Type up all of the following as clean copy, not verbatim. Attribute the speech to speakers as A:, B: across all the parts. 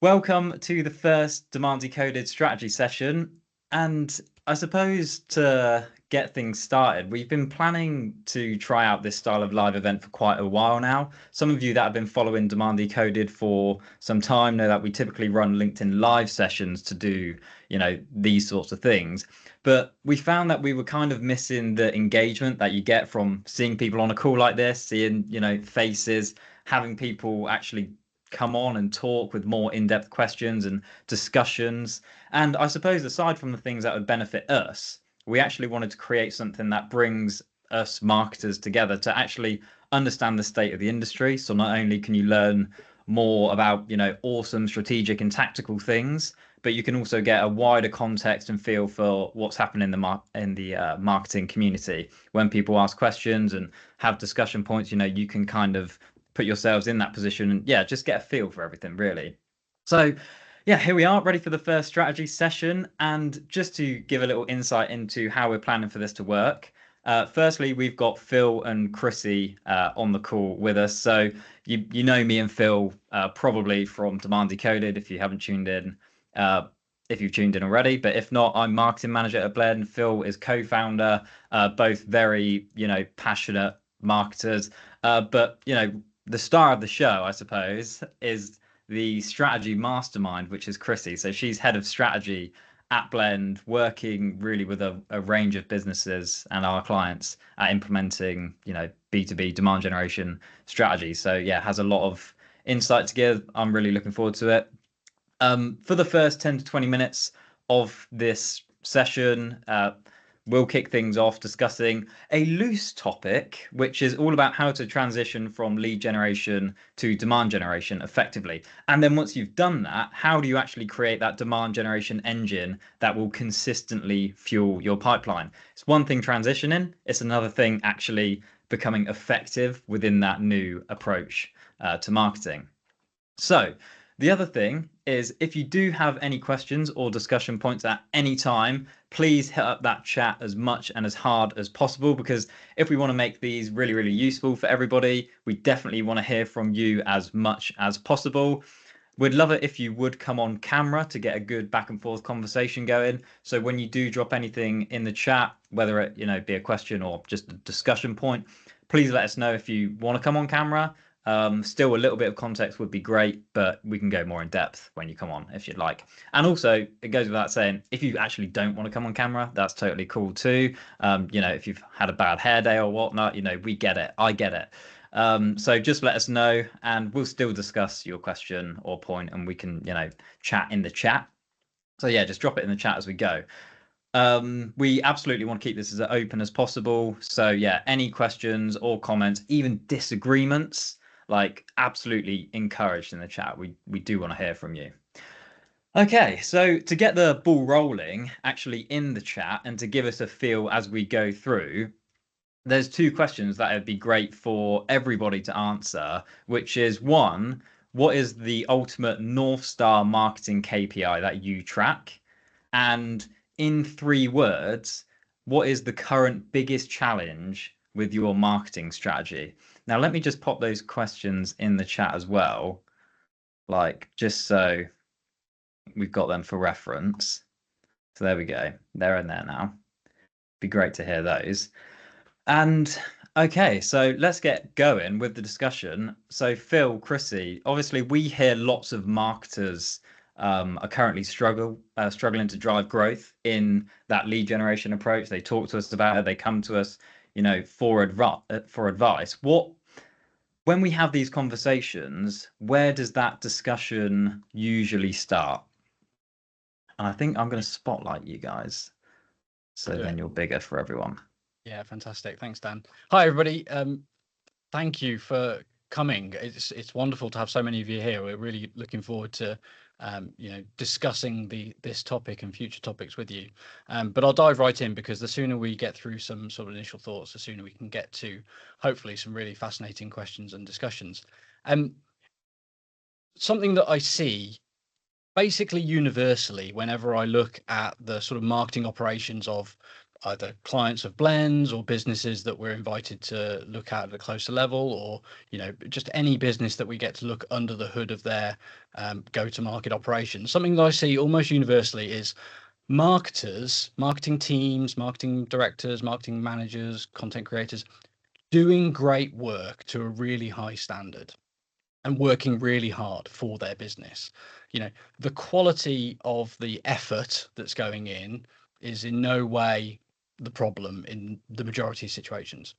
A: Welcome to the first Demand Decoded strategy session. And I suppose to get things started, we've been planning to try out this style of live event for quite a while now. Some of you that have been following Demand Decoded for some time know that we typically run LinkedIn live sessions to do, these sorts of things. But we found that we were kind of missing the engagement that you get from seeing people on a call like this, seeing, faces, having people actually come on and talk with more in-depth questions and discussions. And I suppose aside from the things that would benefit us, we actually wanted to create something that brings us marketers together to actually understand the state of the industry. So not only can you learn more about, awesome strategic and tactical things, but you can also get a wider context and feel for what's happening in the marketing community. When people ask questions and have discussion points, you can kind of put yourselves in that position and just get a feel for everything really. So here we are ready for the first strategy session. And just to give a little insight into how we're planning for this to work, firstly, we've got Phil and Chrissy on the call with us. So you know me and Phil probably from Demand Decoded if you haven't tuned in, if you've tuned in already. But if not, I'm marketing manager at Blend. Phil is co-founder, both very, passionate marketers. But the star of the show, I suppose, is the strategy mastermind, which is Chrissy. So she's head of strategy at Blend, working really with a range of businesses and our clients at implementing, B2B demand generation strategy. So has a lot of insight to give. I'm really looking forward to it. For the first 10 to 20 minutes of this session, we'll kick things off discussing a loose topic, which is all about how to transition from lead generation to demand generation effectively. And then once you've done that, how do you actually create that demand generation engine that will consistently fuel your pipeline? It's one thing transitioning, it's another thing actually becoming effective within that new approach to marketing. So the other thing is, if you do have any questions or discussion points at any time, please hit up that chat as much and as hard as possible, because if we want to make these really, really useful for everybody, we definitely want to hear from you as much as possible. We'd love it if you would come on camera to get a good back and forth conversation going. So when you do drop anything in the chat, whether it be a question or just a discussion point, please let us know if you want to come on camera. Still, a little bit of context would be great, but we can go more in depth when you come on if you'd like. And also, it goes without saying, if you actually don't want to come on camera, that's totally cool too. If you've had a bad hair day or whatnot, we get it. I get it. So just let us know and we'll still discuss your question or point, and we can, chat in the chat. So just drop it in the chat as we go. We absolutely want to keep this as open as possible. So any questions or comments, even disagreements, like absolutely encouraged in the chat. We do want to hear from you. Okay, so to get the ball rolling actually in the chat and to give us a feel as we go through, there's two questions that would be great for everybody to answer, which is one, what is the ultimate North Star marketing KPI that you track? And in 3 words, what is the current biggest challenge with your marketing strategy? Now, let me just pop those questions in the chat as well, like just so we've got them for reference. So there we go. They're in there now. Be great to hear those. And okay, so let's get going with the discussion. So Phil, Chrissy, obviously we hear lots of marketers are currently struggling to drive growth in that lead generation approach. They talk to us about it. They come to us, for advice. When we have these conversations, where does that discussion usually start? And I think I'm going to spotlight you guys, so then you're bigger for everyone.
B: Yeah, fantastic. Thanks, Dan. Hi, everybody. Thank you for coming. It's wonderful to have so many of you here. We're really looking forward to discussing this topic and future topics with you. But I'll dive right in, because the sooner we get through some sort of initial thoughts, the sooner we can get to hopefully some really fascinating questions and discussions. Something that I see basically universally whenever I look at the sort of marketing operations of either clients of Blends or businesses that we're invited to look at a closer level, or just any business that we get to look under the hood of their go-to-market operations. Something that I see almost universally is marketers, marketing teams, marketing directors, marketing managers, content creators doing great work to a really high standard and working really hard for their business. The quality of the effort that's going in is in no way the problem in the majority of situations.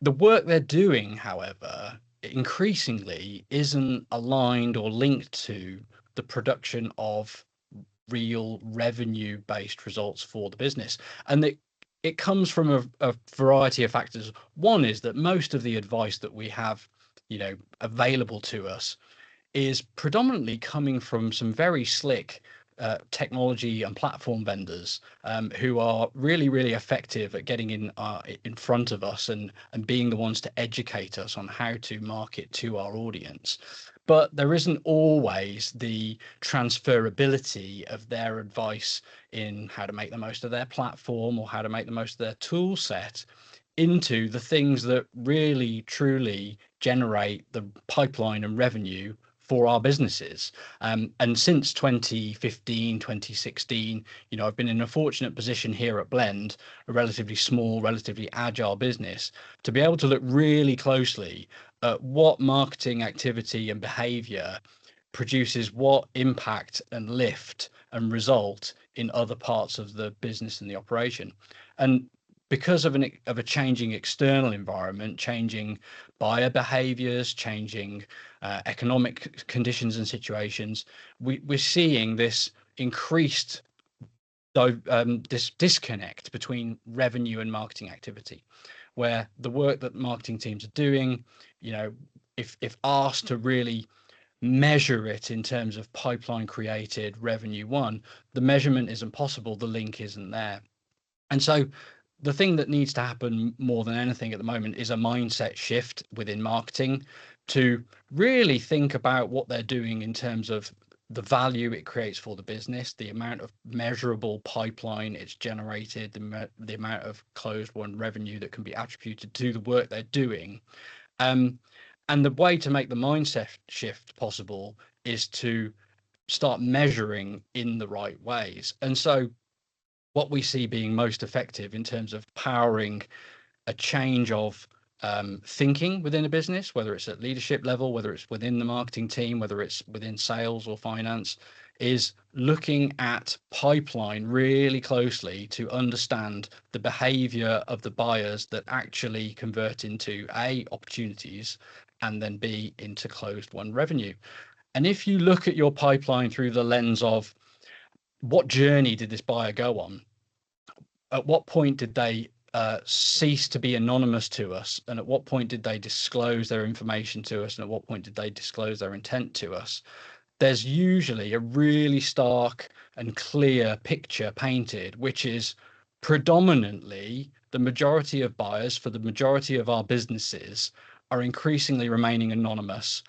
B: The work they're doing, however, increasingly isn't aligned or linked to the production of real revenue-based results for the business. And it comes from a variety of factors. One is that most of the advice that we have, available to us is predominantly coming from some very slick technology and platform vendors who are really, really effective at getting in front of us and being the ones to educate us on how to market to our audience. But there isn't always the transferability of their advice in how to make the most of their platform or how to make the most of their tool set into the things that really, truly generate the pipeline and revenue for our businesses. And since 2015, 2016, I've been in a fortunate position here at Blend, a relatively small, relatively agile business, to be able to look really closely at what marketing activity and behavior produces what impact and lift and result in other parts of the business and the operation. And because of a changing external environment, changing buyer behaviors, changing economic conditions and situations, we're seeing this increased this disconnect between revenue and marketing activity, where the work that marketing teams are doing, if asked to really measure it in terms of pipeline created, revenue won, the measurement isn't possible, the link isn't there. And so the thing that needs to happen more than anything at the moment is a mindset shift within marketing to really think about what they're doing in terms of the value it creates for the business, the amount of measurable pipeline it's generated, the amount of closed won revenue that can be attributed to the work they're doing. And the way to make the mindset shift possible is to start measuring in the right ways. And so what we see being most effective in terms of powering a change of thinking within a business, whether it's at leadership level, whether it's within the marketing team, whether it's within sales or finance, is looking at pipeline really closely to understand the behavior of the buyers that actually convert into A, opportunities, and then B, into closed won revenue. And if you look at your pipeline through the lens of what journey did this buyer go on? At what point did they cease to be anonymous to us? And at what point did they disclose their information to us? And at what point did they disclose their intent to us? There's usually a really stark and clear picture painted, which is predominantly the majority of buyers for the majority of our businesses are increasingly remaining anonymous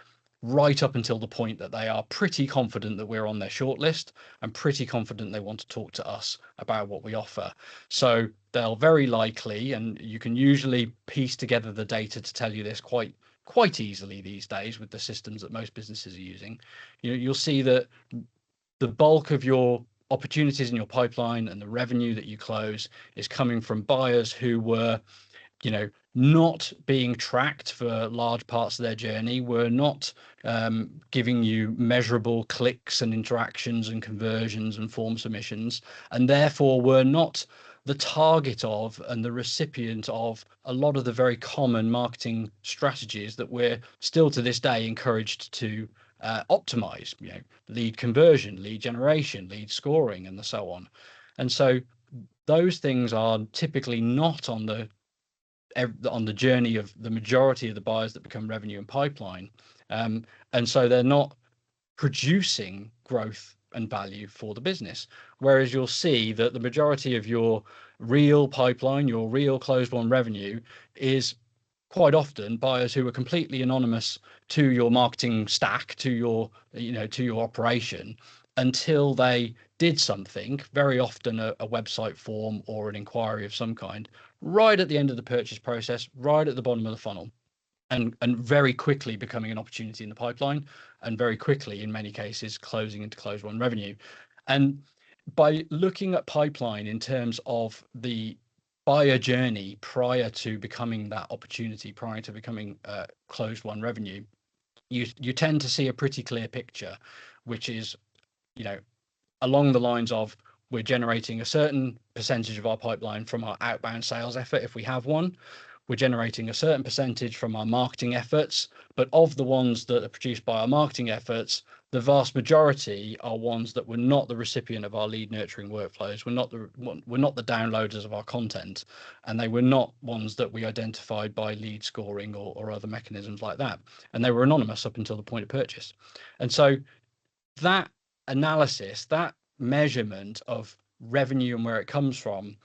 B: right up until the point that they are pretty confident that we're on their shortlist and pretty confident they want to talk to us about what we offer. So they'll very likely, and you can usually piece together the data to tell you this quite easily these days with the systems that most businesses are using. You'll see that the bulk of your opportunities in your pipeline and the revenue that you close is coming from buyers who were not being tracked for large parts of their journey, were not giving you measurable clicks and interactions and conversions and form submissions, and therefore were not the target of and the recipient of a lot of the very common marketing strategies that we're still to this day encouraged to optimize, lead conversion, lead generation, lead scoring, and so on. And so those things are typically not on the journey of the majority of the buyers that become revenue and pipeline. And so they're not producing growth and value for the business. Whereas you'll see that the majority of your real pipeline, your real closed won revenue is quite often buyers who are completely anonymous to your marketing stack, to your, to your operation, until they did something, very often a website form or an inquiry of some kind, right at the end of the purchase process, right at the bottom of the funnel, and very quickly becoming an opportunity in the pipeline, and very quickly, in many cases, closing into close won revenue. And by looking at pipeline in terms of the buyer journey prior to becoming that opportunity, prior to becoming closed won revenue, you tend to see a pretty clear picture, which is, along the lines of, we're generating a certain percentage of our pipeline from our outbound sales effort, if we have one. We're generating a certain percentage from our marketing efforts, but of the ones that are produced by our marketing efforts, the vast majority are ones that were not the recipient of our lead nurturing workflows. We're not the downloaders of our content, and they were not ones that we identified by lead scoring or other mechanisms like that. And they were anonymous up until the point of purchase. And so that analysis, that measurement of revenue and where it comes from,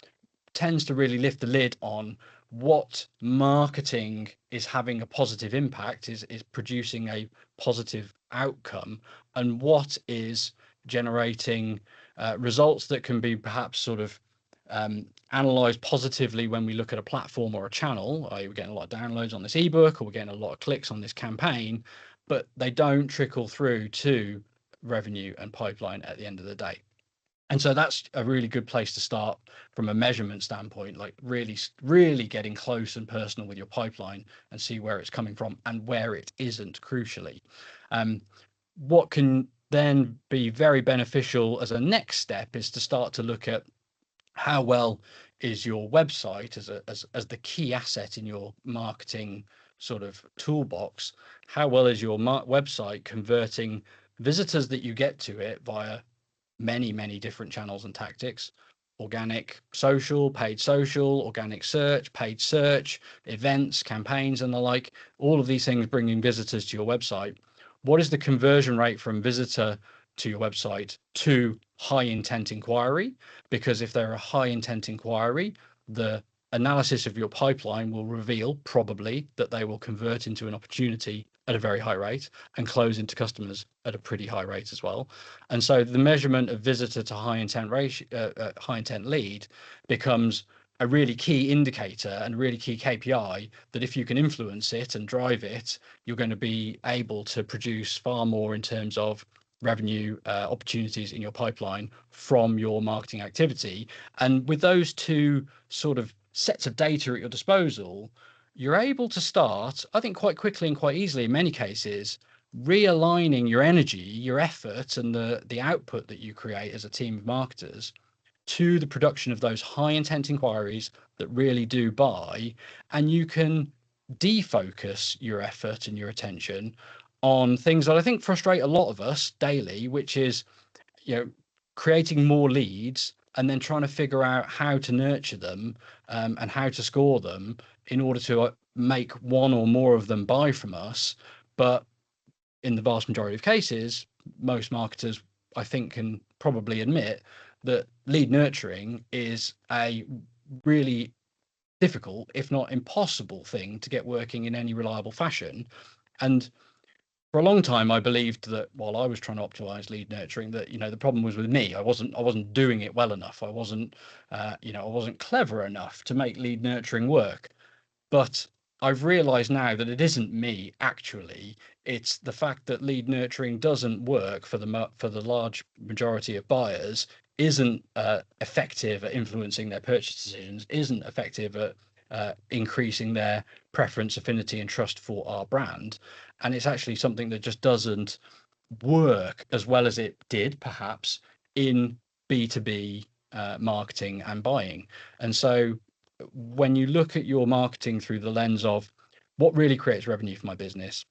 B: tends to really lift the lid on what marketing is having a positive impact, is producing a positive outcome, and what is generating results that can be perhaps sort of analyzed positively when we look at a platform or a channel. We're getting a lot of downloads on this ebook, or we're getting a lot of clicks on this campaign, but they don't trickle through to revenue and pipeline at the end of the day. And so that's a really good place to start from a measurement standpoint, like really getting close and personal with your pipeline and see where it's coming from and where it isn't, crucially. What can then be very beneficial as a next step is to start to look at how well is your website as the key asset in your marketing sort of toolbox. How well is your website converting visitors that you get to it via many different channels and tactics: organic social, paid social, organic search, paid search, events, campaigns, and the like. All of these things bringing visitors to your website. What is the conversion rate from visitor to your website to high intent inquiry? Because if they're a high intent inquiry, the analysis of your pipeline will reveal probably that they will convert into an opportunity at a very high rate and close into customers at a pretty high rate as well. And so the measurement of visitor to high intent ratio, high intent lead, becomes a really key indicator and really key KPI that if you can influence it and drive it, you're going to be able to produce far more in terms of revenue opportunities in your pipeline from your marketing activity. And with those two sort of sets of data at your disposal, you're able to start, I think, quite quickly and quite easily in many cases, realigning your energy, your effort, and the output that you create as a team of marketers to the production of those high intent inquiries that really do buy. And you can defocus your effort and your attention on things that I think frustrate a lot of us daily, which is, creating more leads and then trying to figure out how to nurture them and how to score them in order to make one or more of them buy from us. But in the vast majority of cases, most marketers, I think, can probably admit that lead nurturing is a really difficult, if not impossible, thing to get working in any reliable fashion. And for a long time, I believed that while I was trying to optimize lead nurturing, that the problem was with me. I wasn't doing it well enough. I wasn't clever enough to make lead nurturing work. But I've realized now that it isn't me, actually. It's the fact that lead nurturing doesn't work for the large majority of buyers, isn't effective at influencing their purchase decisions, isn't effective at increasing their preference, affinity, and trust for our brand. And it's actually something that just doesn't work as well as it did, perhaps, in B2B marketing and buying. And so when you look at your marketing through the lens of what really creates revenue for my business,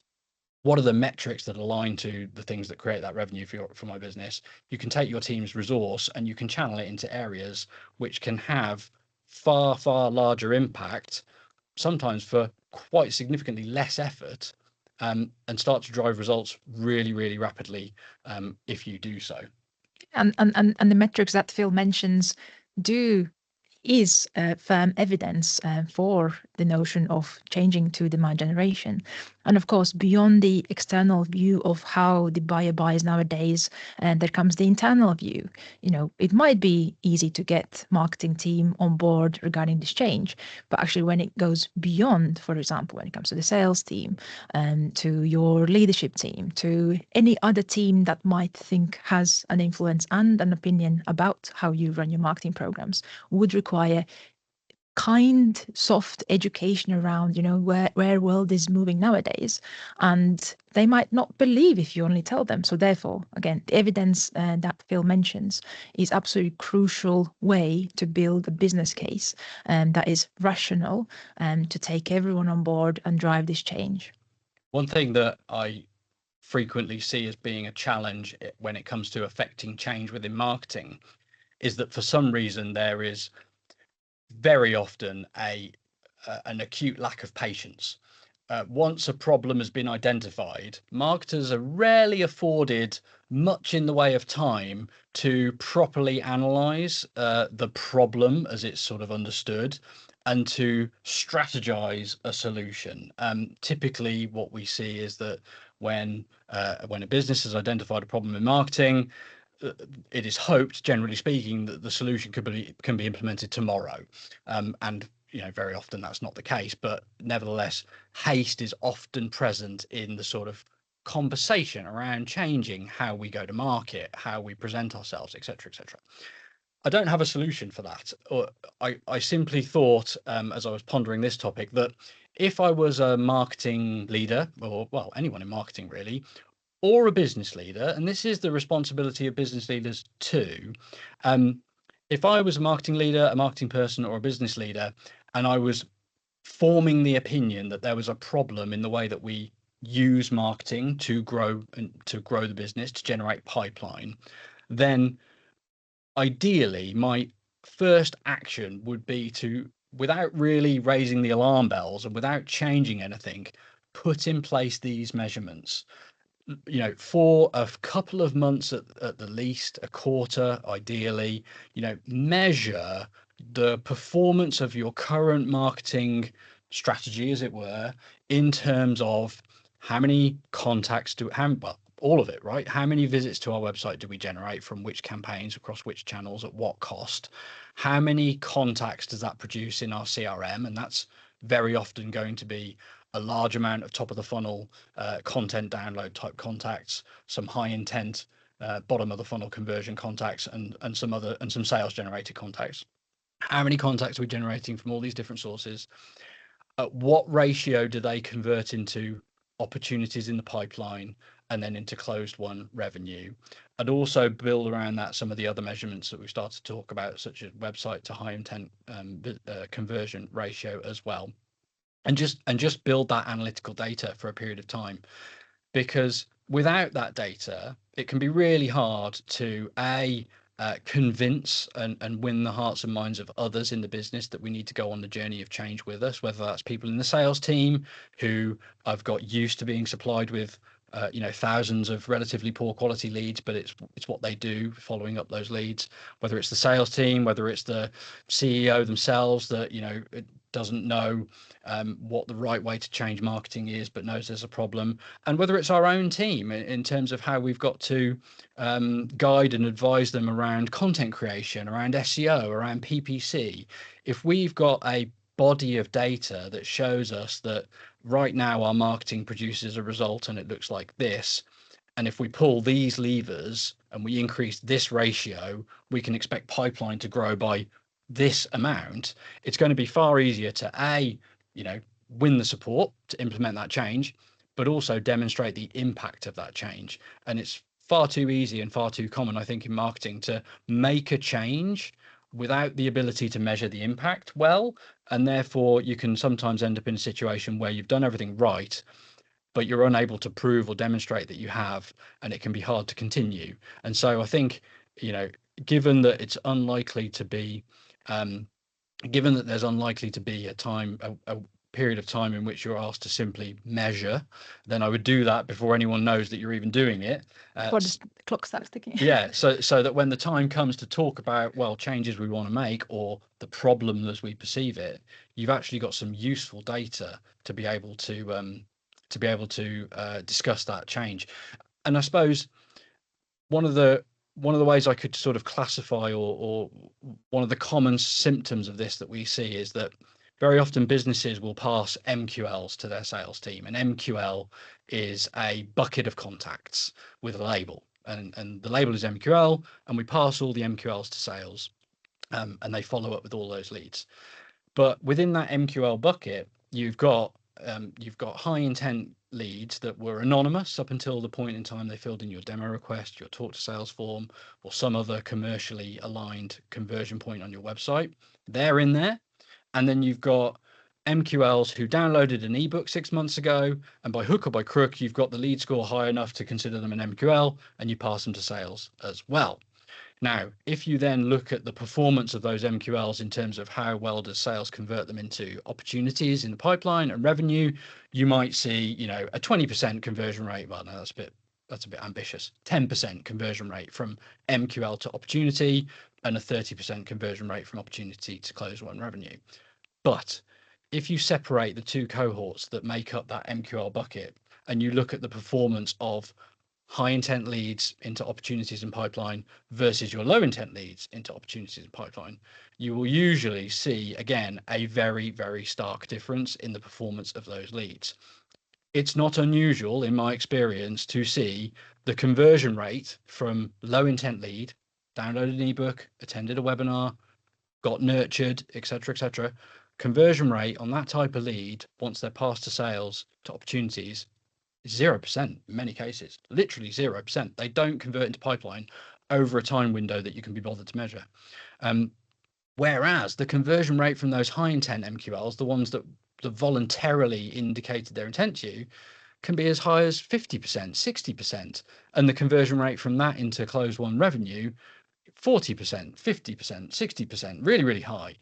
B: what are the metrics that align to the things that create that revenue for my business, you can take your team's resource and you can channel it into areas which can have far larger impact, sometimes for quite significantly less effort, and start to drive results really rapidly if you do so.
C: And the metrics that Phil mentions is firm evidence for the notion of changing to demand generation. And of course, beyond the external view of how the buyer buys nowadays, and there comes the internal view. It might be easy to get marketing team on board regarding this change, but actually when it goes beyond, for example, when it comes to the sales team, to your leadership team, to any other team that might think has an influence and an opinion about how you run your marketing programs, would require kind, soft education around, where world is moving nowadays. And they might not believe if you only tell them. So therefore, again, the evidence that Phil mentions is absolutely crucial way to build a business case that is rational and to take everyone on board and drive this change.
B: One thing that I frequently see as being a challenge when it comes to affecting change within marketing is that for some reason there is very often an acute lack of patience. Once a problem has been identified, marketers are rarely afforded much in the way of time to properly analyze the problem as it's sort of understood and to strategize a solution. Typically, what we see is that when a business has identified a problem in marketing, it is hoped, generally speaking, that the solution can be implemented tomorrow. And very often that's not the case, but nevertheless, haste is often present in the sort of conversation around changing how we go to market, how we present ourselves, etc., etc. I don't have a solution for that. I simply thought, as I was pondering this topic, that if I was a marketing leader, or well, anyone in marketing really, or a business leader, and this is the responsibility of business leaders too. If I was a marketing leader, a marketing person, or a business leader, and I was forming the opinion that there was a problem in the way that we use marketing to grow the business, to generate pipeline, then ideally my first action would be to, without really raising the alarm bells and without changing anything, put in place these measurements. For a couple of months at the least, a quarter, ideally, measure the performance of your current marketing strategy, as it were, in terms of how many contacts all of it, right? How many visits to our website do we generate from which campaigns across which channels at what cost? How many contacts does that produce in our CRM? And that's very often going to be a large amount of top of the funnel content download type contacts, some high intent bottom of the funnel conversion contacts, and some sales generated contacts. How many contacts are we generating from all these different sources? At what ratio do they convert into opportunities in the pipeline and then into closed won revenue? And also build around that some of the other measurements that we've started to talk about, such as website to high intent conversion ratio as well. And just build that analytical data for a period of time, because without that data, it can be really hard to convince and win the hearts and minds of others in the business that we need to go on the journey of change with us, whether that's people in the sales team who I've got used to being supplied with thousands of relatively poor quality leads, but it's what they do, following up those leads, whether it's the sales team, whether it's the CEO themselves that doesn't know what the right way to change marketing is, but knows there's a problem, and whether it's our own team in terms of how we've got to guide and advise them around content creation, around SEO, around PPC. If we've got a body of data that shows us that right now our marketing produces a result and it looks like this, and if we pull these levers and we increase this ratio, we can expect pipeline to grow by this amount, it's going to be far easier to win the support to implement that change, but also demonstrate the impact of that change. And it's far too easy and far too common, I think, in marketing to make a change without the ability to measure the impact well, and therefore you can sometimes end up in a situation where you've done everything right, but you're unable to prove or demonstrate that you have, and it can be hard to continue. And so I think, given that it's unlikely to be given that there's unlikely to be a period of time in which you're asked to simply measure, then I would do that before anyone knows that you're even doing it.
C: Before the clock starts ticking.
B: Yeah, so that when the time comes to talk about, changes we want to make or the problem as we perceive it, you've actually got some useful data to be able to to be able to discuss that change. And I suppose one of the ways I could sort of classify, or one of the common symptoms of this that we see, is that very often businesses will pass MQLs to their sales team, and MQL is a bucket of contacts with a label, and the label is MQL, and we pass all the MQLs to sales, and they follow up with all those leads. But within that MQL bucket, you've got high intent leads that were anonymous up until the point in time they filled in your demo request, your talk to sales form, or some other commercially aligned conversion point on your website. They're in there. And then you've got MQLs who downloaded an ebook 6 months ago, and by hook or by crook, you've got the lead score high enough to consider them an MQL, and you pass them to sales as well. Now, if you then look at the performance of those MQLs in terms of how well does sales convert them into opportunities in the pipeline and revenue, you might see, a 20% conversion rate. Well, no, that's a bit ambitious. 10% conversion rate from MQL to opportunity, and a 30% conversion rate from opportunity to close won revenue. But if you separate the two cohorts that make up that MQL bucket, and you look at the performance of high intent leads into opportunities and pipeline versus your low intent leads into opportunities and pipeline, you will usually see, again, a very, very stark difference in the performance of those leads. It's not unusual in my experience to see the conversion rate from low intent lead, downloaded an ebook, attended a webinar, got nurtured, etc., conversion rate on that type of lead, once they're passed to sales to opportunities, 0% in many cases, literally 0%. They don't convert into pipeline over a time window that you can be bothered to measure. Whereas the conversion rate from those high intent MQLs, the ones that voluntarily indicated their intent to you, can be as high as 50%, 60%. And the conversion rate from that into closed won revenue, 40%, 50%, 60%, really, really high.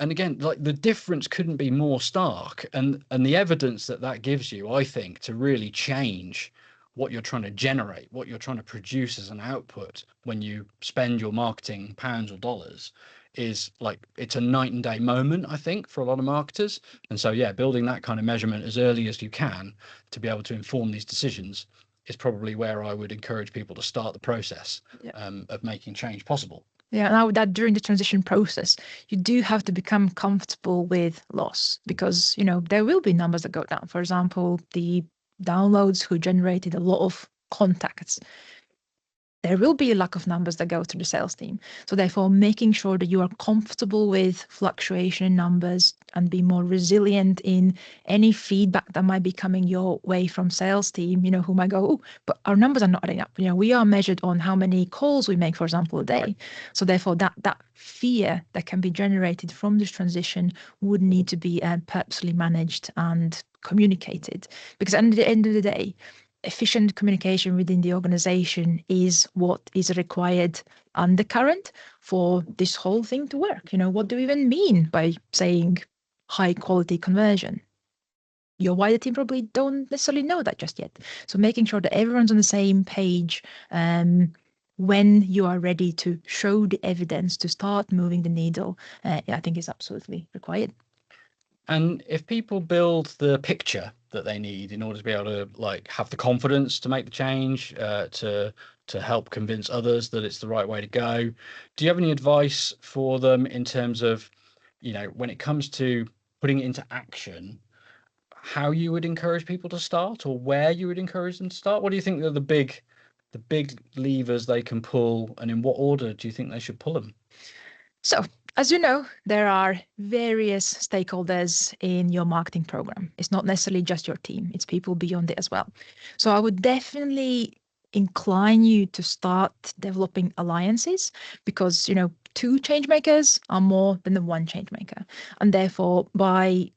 B: And again, like, the difference couldn't be more stark, and the evidence that gives you, I think, to really change what you're trying to generate, what you're trying to produce as an output when you spend your marketing pounds or dollars, is like, it's a night and day moment, I think, for a lot of marketers. And so, yeah, building that kind of measurement as early as you can to be able to inform these decisions is probably where I would encourage people to start the process of making change possible.
C: Yeah, now that during the transition process, you do have to become comfortable with loss, because, there will be numbers that go down. For example, the downloads who generated a lot of contacts, there will be a lack of numbers that go to the sales team. So therefore, making sure that you are comfortable with fluctuation in numbers and be more resilient in any feedback that might be coming your way from sales team, who might go, oh, but our numbers are not adding up. We are measured on how many calls we make, for example, a day. Right. So therefore, that fear that can be generated from this transition would need to be purposely managed and communicated, because at the end of the day, efficient communication within the organization is what is required undercurrent for this whole thing to work. What do we even mean by saying high quality conversion? Your wider team probably don't necessarily know that just yet. So making sure that everyone's on the same page when you are ready to show the evidence to start moving the needle, I think is absolutely required.
B: And if people build the picture that they need in order to be able to have the confidence to make the change, to help convince others that it's the right way to go, do you have any advice for them in terms of, when it comes to putting it into action, how you would encourage people to start, or where you would encourage them to start? What do you think are the big levers they can pull, and in what order do you think they should pull them?
C: So, as you know, there are various stakeholders in your marketing program. It's not necessarily just your team, it's people beyond it as well. So I would definitely incline you to start developing alliances, because, two change makers are more than the one change maker. And therefore, by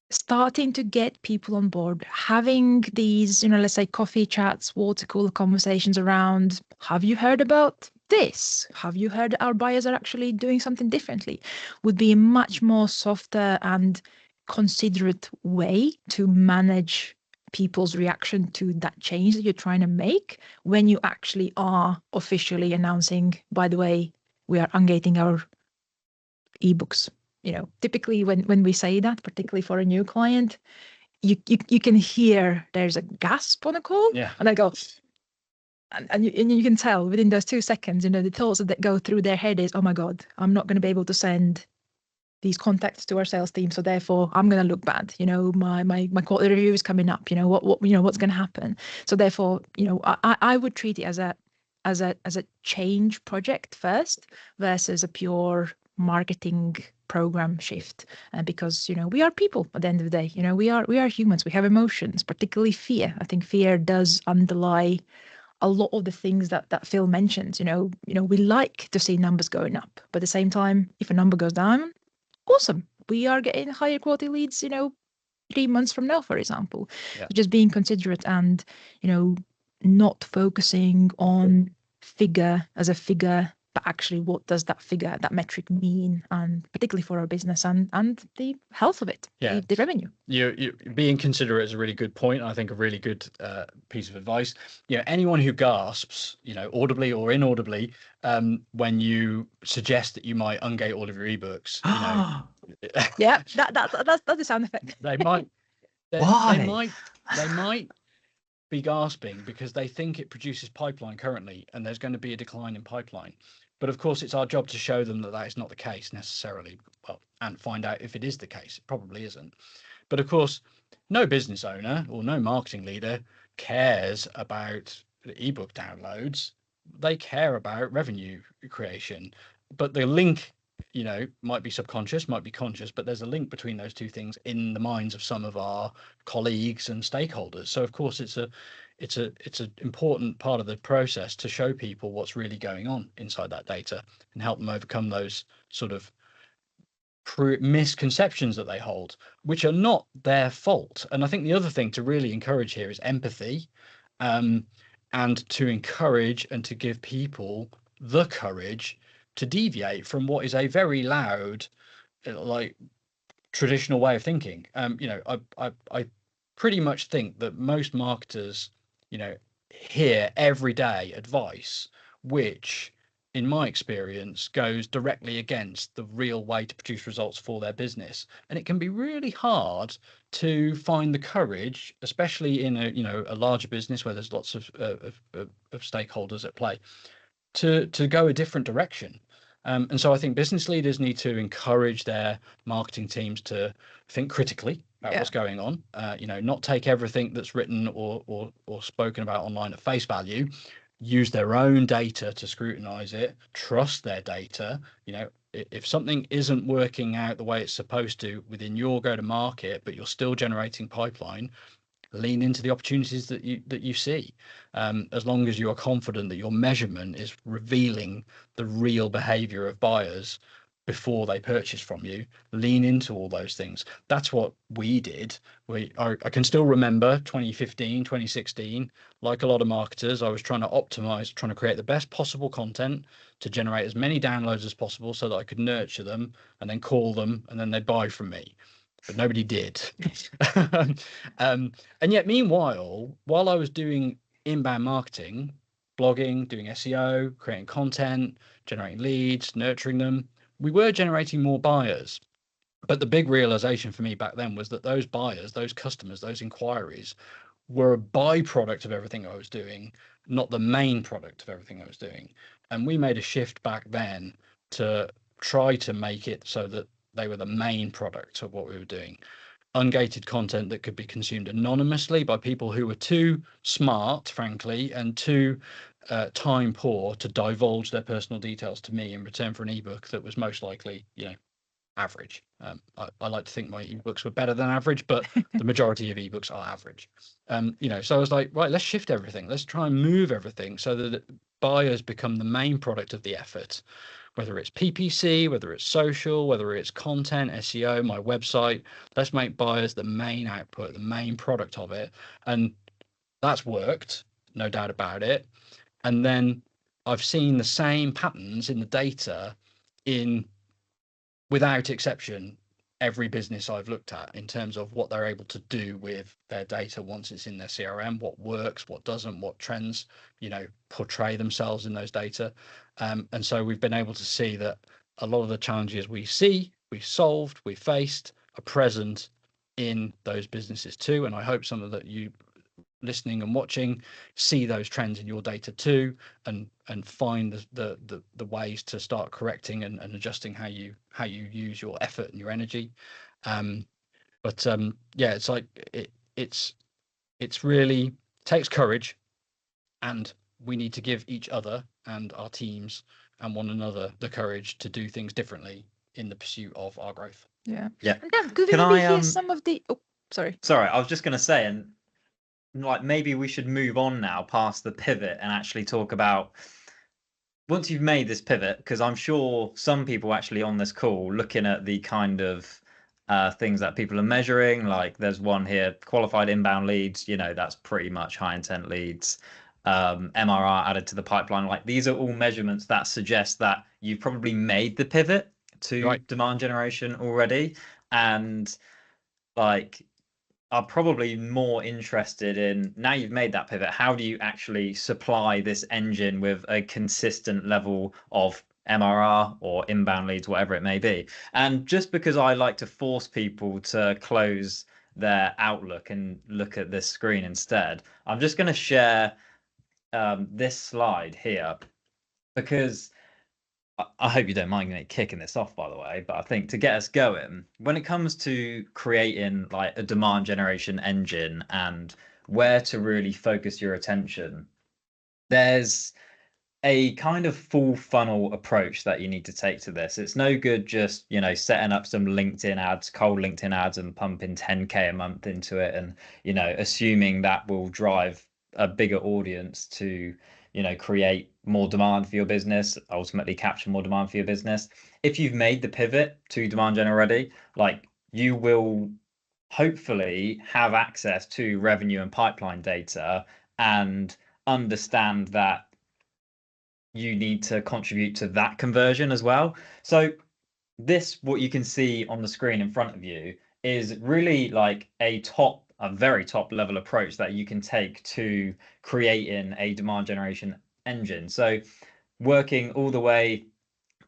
C: starting to get people on board, having these, let's say coffee chats, water cooler conversations around, have you heard about this? Have you heard our buyers are actually doing something differently? Would be a much more softer and considerate way to manage people's reaction to that change that you're trying to make, when you actually are officially announcing, by the way, we are ungating our ebooks. Typically when we say that, particularly for a new client, you can hear there's a gasp on a call, and I go, and you can tell within those 2 seconds, the thoughts that go through their head is, oh my God, I'm not going to be able to send these contacts to our sales team, so therefore I'm going to look bad. My quarterly review is coming up. What's going to happen? So therefore, I would treat it as a change project first versus a pure marketing program shift, because we are people at the end of the day. We are humans. We have emotions, particularly fear. I think fear does underlie a lot of the things that Phil mentions. We like to see numbers going up, but at the same time, if a number goes down, awesome, we are getting higher quality leads 3 months from now, for example. Just being considerate and not focusing on figure as a figure, but actually what does that metric mean, and particularly for our business and the health of it, the revenue.
B: You being considerate is a really good point. I think a really good piece of advice. Anyone who gasps, audibly or inaudibly, when you suggest that you might ungate all of your ebooks,
C: yeah, that's the sound effect.
B: They might.
A: Why?
B: They might be gasping because they think it produces pipeline currently, and there's going to be a decline in pipeline. But of course, it's our job to show them that is not the case necessarily, and find out if it is the case. It probably isn't. But of course, no business owner or no marketing leader cares about ebook downloads. They care about revenue creation. But the link, might be subconscious, might be conscious, but there's a link between those two things in the minds of some of our colleagues and stakeholders. So of course, it's an important part of the process to show people what's really going on inside that data and help them overcome those sort of misconceptions that they hold, which are not their fault. And I think the other thing to really encourage here is empathy, and to encourage and to give people the courage to deviate from what is a very loud, traditional way of thinking. I pretty much think that most marketers, hear every day advice, which in my experience goes directly against the real way to produce results for their business. And it can be really hard to find the courage, especially in a larger business where there's lots of stakeholders at play, to go a different direction. And so I think business leaders need to encourage their marketing teams to think critically about what's going on, not take everything that's written or spoken about online at face value, use their own data to scrutinize it, trust their data. If something isn't working out the way it's supposed to within your go-to-market, but you're still generating pipeline, lean into the opportunities that you see, as long as you are confident that your measurement is revealing the real behavior of buyers before they purchase from you. Lean into all those things. That's what we did. I can still remember 2015, 2016, like a lot of marketers, I was trying to optimize, trying to create the best possible content to generate as many downloads as possible so that I could nurture them and then call them and then they'd buy from me. But nobody did. And yet, meanwhile, while I was doing inbound marketing, blogging, doing SEO, creating content, generating leads, nurturing them, we were generating more buyers. But the big realization for me back then was that those buyers, those customers, those inquiries were a byproduct of everything I was doing, not the main product of everything I was doing. And we made a shift back then to try to make it so that they were the main product of what we were doing. Ungated content that could be consumed anonymously by people who were too smart, frankly, and too time poor to divulge their personal details to me in return for an ebook that was most likely, average. I like to think my ebooks were better than average, but the majority of ebooks are average. So I was like, right, let's shift everything. Let's try and move everything so that buyers become the main product of the effort, whether it's PPC, whether it's social, whether it's content, SEO, my website. Let's make buyers the main output, the main product of it. And that's worked, no doubt about it. And then I've seen the same patterns in the data without exception, every business I've looked at in terms of what they're able to do with their data once it's in their CRM, what works, what doesn't, what trends, portray themselves in those data. And so we've been able to see that a lot of the challenges we've solved, we've faced, are present in those businesses too. And I hope some of that you listening and watching see those trends in your data too, and find the ways to start correcting and adjusting how you use your effort and your energy. Yeah, it's like it's really takes courage, and we need to give each other and our teams and one another the courage to do things differently in the pursuit of our growth.
C: Yeah.
A: Yeah.
C: And Dan, could we
A: Can
C: maybe
A: I,
C: hear some of the? Oh, sorry.
A: Sorry, I was just going to say, and like maybe we should move on now past the pivot and actually talk about once you've made this pivot, because I'm sure some people actually on this call looking at the kind of things that people are measuring, like there's one here, qualified inbound leads, that's pretty much high intent leads. MRR added to the pipeline, like these are all measurements that suggest that you've probably made the pivot to demand generation already, and like are probably more interested in, now you've made that pivot, how do you actually supply this engine with a consistent level of MRR or inbound leads, whatever it may be. And just because I like to force people to close their Outlook and look at this screen instead, I'm just going to share this slide here, because I hope you don't mind me kicking this off, by the way, but I think to get us going, when it comes to creating like a demand generation engine and where to really focus your attention, there's a kind of full funnel approach that you need to take to this. It's no good just, setting up some LinkedIn ads, cold LinkedIn ads, and pumping 10K a month into it and, assuming that will drive a bigger audience to create more demand for your business, ultimately capture more demand for your business. If you've made the pivot to demand gen already, like you will hopefully have access to revenue and pipeline data and understand that you need to contribute to that conversion as well. So this, what you can see on the screen in front of you, is really like a very top level approach that you can take to creating a demand generation engine. So working all the way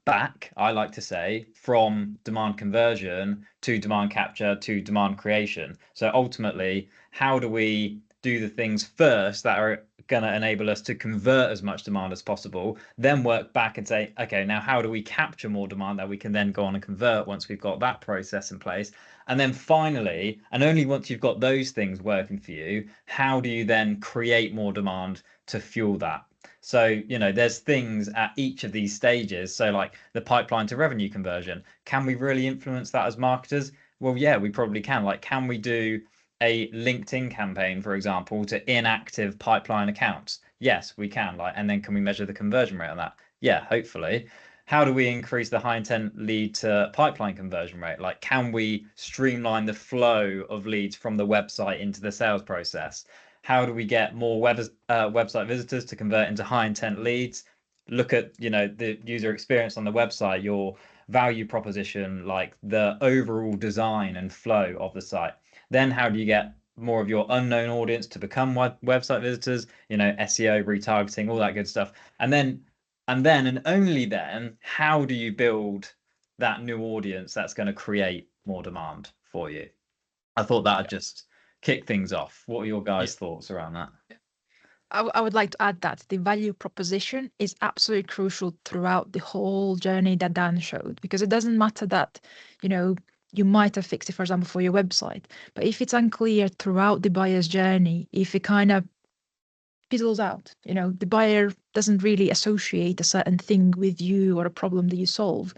A: back, I like to say, from demand conversion to demand capture to demand creation. So ultimately, how do we do the things first that are going to enable us to convert as much demand as possible, then work back and say, okay, now how do we capture more demand that we can then go on and convert once we've got that process in place? And then finally, and only once you've got those things working for you, how do you then create more demand to fuel that? So, there's things at each of these stages. So like the pipeline to revenue conversion, can we really influence that as marketers? Well, yeah, we probably can. Like, can we do a LinkedIn campaign, for example, to inactive pipeline accounts? Yes, we can. Like, and then can we measure the conversion rate on that? Yeah, hopefully. How do we increase the high intent lead to pipeline conversion rate? Like, can we streamline the flow of leads from the website into the sales process? How do we get more website visitors to convert into high intent leads? Look at, the user experience on the website, your value proposition, like the overall design and flow of the site. Then how do you get more of your unknown audience to become website visitors, SEO, retargeting, all that good stuff. And then and only then, how do you build that new audience that's going to create more demand for you? I thought that would just kick things off. What are your guys' thoughts around that?
C: I would like to add that the value proposition is absolutely crucial throughout the whole journey that Dan showed, because it doesn't matter that, you might have fixed it, for example, for your website, but if it's unclear throughout the buyer's journey, if it kind of fizzles out, the buyer doesn't really associate a certain thing with you or a problem that you solve.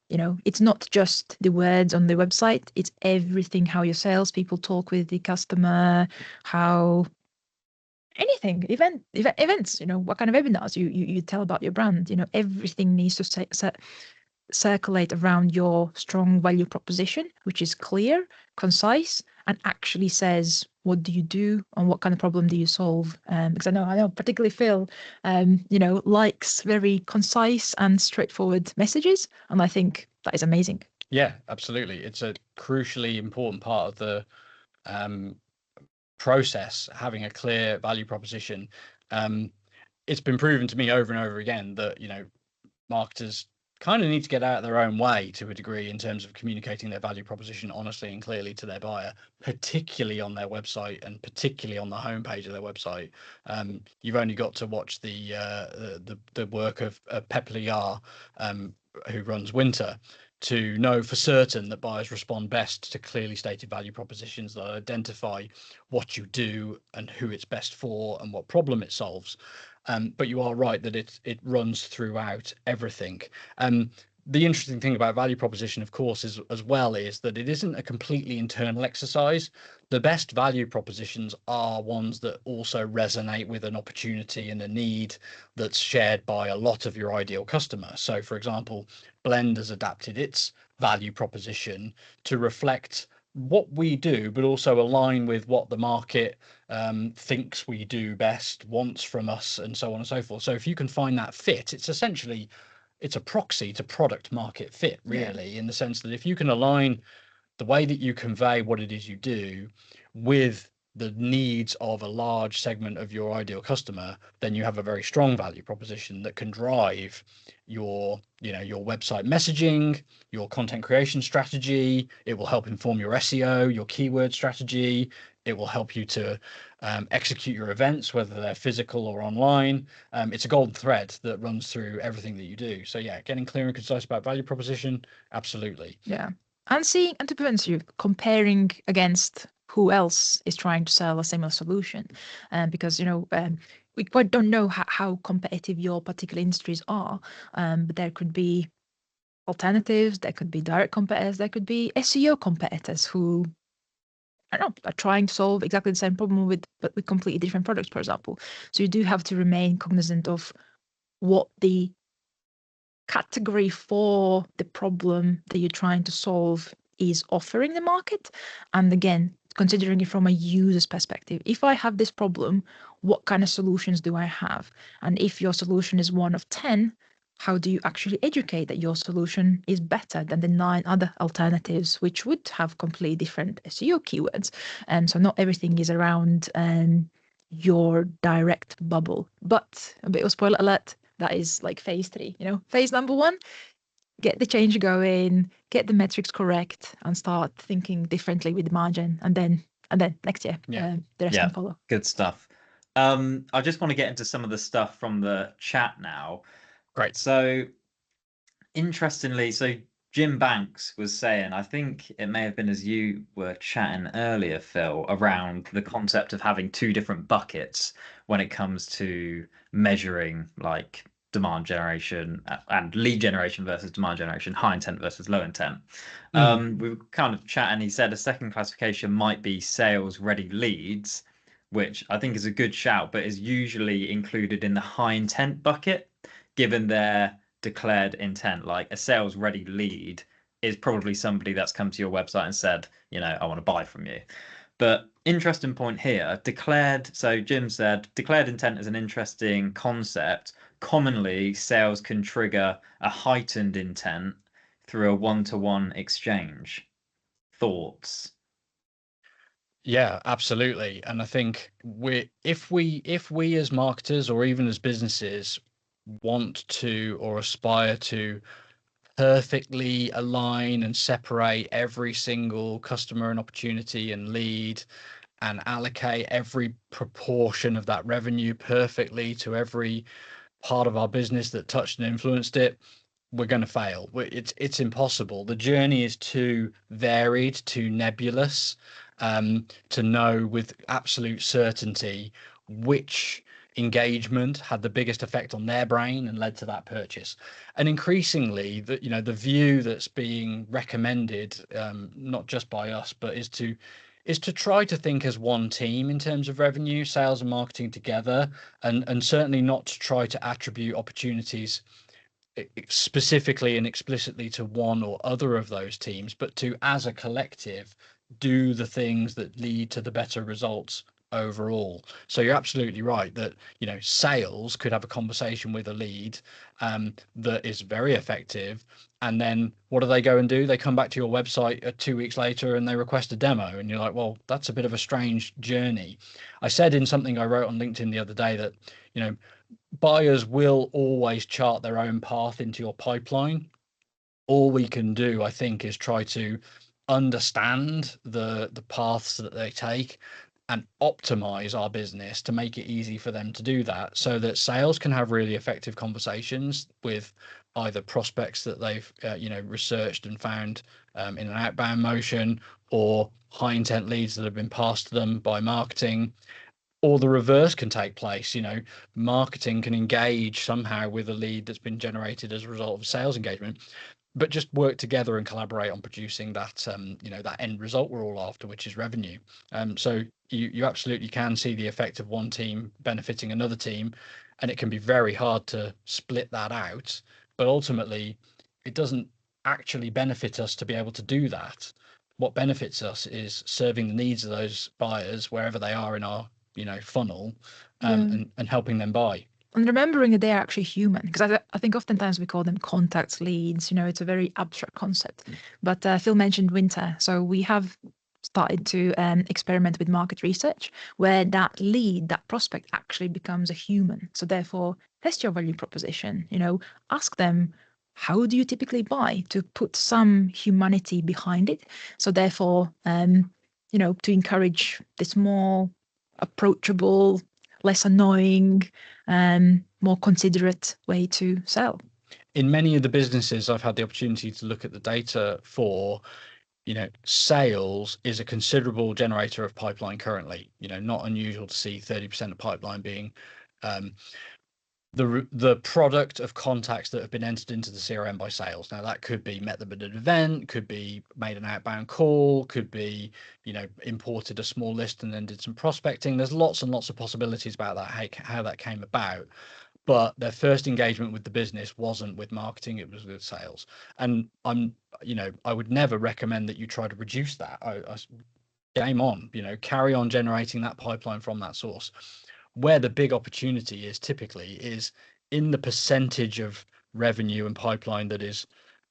C: It's not just the words on the website, it's everything, how your salespeople talk with the customer, how anything, events, what kind of webinars you tell about your brand, everything needs to circulate around your strong value proposition, which is clear, concise, and actually says, what do you do and what kind of problem do you solve? Because I know particularly Phil, likes very concise and straightforward messages, and I think that is amazing.
B: Yeah, absolutely. It's a crucially important part of the process, having a clear value proposition. It's been proven to me over and over again that marketers kind of need to get out of their own way to a degree in terms of communicating their value proposition honestly and clearly to their buyer, particularly on their website and particularly on the homepage of their website. You've only got to watch the work of Pep Liar, who runs Winter, to know for certain that buyers respond best to clearly stated value propositions that identify what you do and who it's best for and what problem it solves. But you are right that it runs throughout everything. The interesting thing about value proposition, of course, is that it isn't a completely internal exercise. The best value propositions are ones that also resonate with an opportunity and a need that's shared by a lot of your ideal customer. So, for example, Blend has adapted its value proposition to reflect what we do, but also align with what the market thinks we do best, wants from us, and so on and so forth. So if you can find that fit, it's a proxy to product market fit, really, in the sense that if you can align the way that you convey what it is you do with the needs of a large segment of your ideal customer, then you have a very strong value proposition that can drive your website messaging, your content creation strategy. It will help inform your SEO, your keyword strategy. It will help you to execute your events, whether they're physical or online. It's a golden thread that runs through everything that you do. So yeah, getting clear and concise about value proposition, absolutely.
C: Yeah. And to prevent you comparing against who else is trying to sell a similar solution, because we quite don't know how competitive your particular industries are, but there could be alternatives, there could be direct competitors, there could be SEO competitors who I don't know, are trying to solve exactly the same problem but with completely different products, for example. So you do have to remain cognizant of what the category for the problem that you're trying to solve is offering the market. And again, considering it from a user's perspective, if I have this problem, what kind of solutions do I have? And if your solution is one of 10, how do you actually educate that your solution is better than the 9 other alternatives, which would have completely different SEO keywords? And so not everything is around your direct bubble. But a bit of spoiler alert, that is like phase 3. Phase number 1, get the change going, get the metrics correct, and start thinking differently with the margin. And then next year, the rest can follow.
A: Good stuff. I just want to get into some of the stuff from the chat now.
B: Great.
A: So interestingly, Jim Banks was saying, I think it may have been as you were chatting earlier, Phil, around the concept of having 2 different buckets when it comes to measuring like demand generation and lead generation versus demand generation, high intent versus low intent. We were kind of chatting. He said a second classification might be sales ready leads, which I think is a good shout, but is usually included in the high intent bucket, given their declared intent. Like a sales ready lead is probably somebody that's come to your website and said, I want to buy from you. But interesting point here, declared. So Jim said, declared intent is an interesting concept. Commonly, sales can trigger a heightened intent through a one-to-one exchange. Thoughts?
B: Yeah, absolutely. And I think if we as marketers or even as businesses want to or aspire to perfectly align and separate every single customer and opportunity and lead and allocate every proportion of that revenue perfectly to every part of our business that touched and influenced it, we're going to fail. It's impossible. The journey is too varied, too nebulous, to know with absolute certainty which engagement had the biggest effect on their brain and led to that purchase. And increasingly, the view that's being recommended, not just by us, but is to try to think as one team in terms of revenue, sales and marketing together, and certainly not to try to attribute opportunities specifically and explicitly to one or other of those teams, but to, as a collective, do the things that lead to the better results overall. So you're absolutely right that sales could have a conversation with a lead that is very effective, and then what do they go and do? They come back to your website 2 weeks later and they request a demo, and you're like, well, that's a bit of a strange journey. I said in something I wrote on LinkedIn the other day that buyers will always chart their own path into your pipeline. All we can do, I think, is try to understand the paths that they take and optimize our business to make it easy for them to do that, so that sales can have really effective conversations with either prospects that they've researched and found in an outbound motion, or high intent leads that have been passed to them by marketing. Or the reverse can take place. Marketing can engage somehow with a lead that's been generated as a result of sales engagement, but just work together and collaborate on producing that that end result we're all after, which is revenue. So you absolutely can see the effect of one team benefiting another team, and it can be very hard to split that out, but ultimately it doesn't actually benefit us to be able to do that. What benefits us is serving the needs of those buyers wherever they are in our funnel, and helping them buy.
C: And remembering that they are actually human, because I think oftentimes we call them contacts, leads, it's a very abstract concept. But Phil mentioned winter. So we have started to experiment with market research where that lead, that prospect actually becomes a human. So therefore, test your value proposition, ask them, how do you typically buy, to put some humanity behind it. So therefore, to encourage this more approachable, less annoying, more considerate way to sell.
B: In many of the businesses I've had the opportunity to look at the data for, sales is a considerable generator of pipeline currently. Not unusual to see 30% of pipeline being the product of contacts that have been entered into the CRM by sales. Now that could be met them at an event, could be made an outbound call, could be, imported a small list and then did some prospecting. There's lots and lots of possibilities about that, how that came about. But their first engagement with the business wasn't with marketing, it was with sales. And I would never recommend that you try to reduce that. Game on, carry on generating that pipeline from that source. Where the big opportunity is typically is in the percentage of revenue and pipeline that is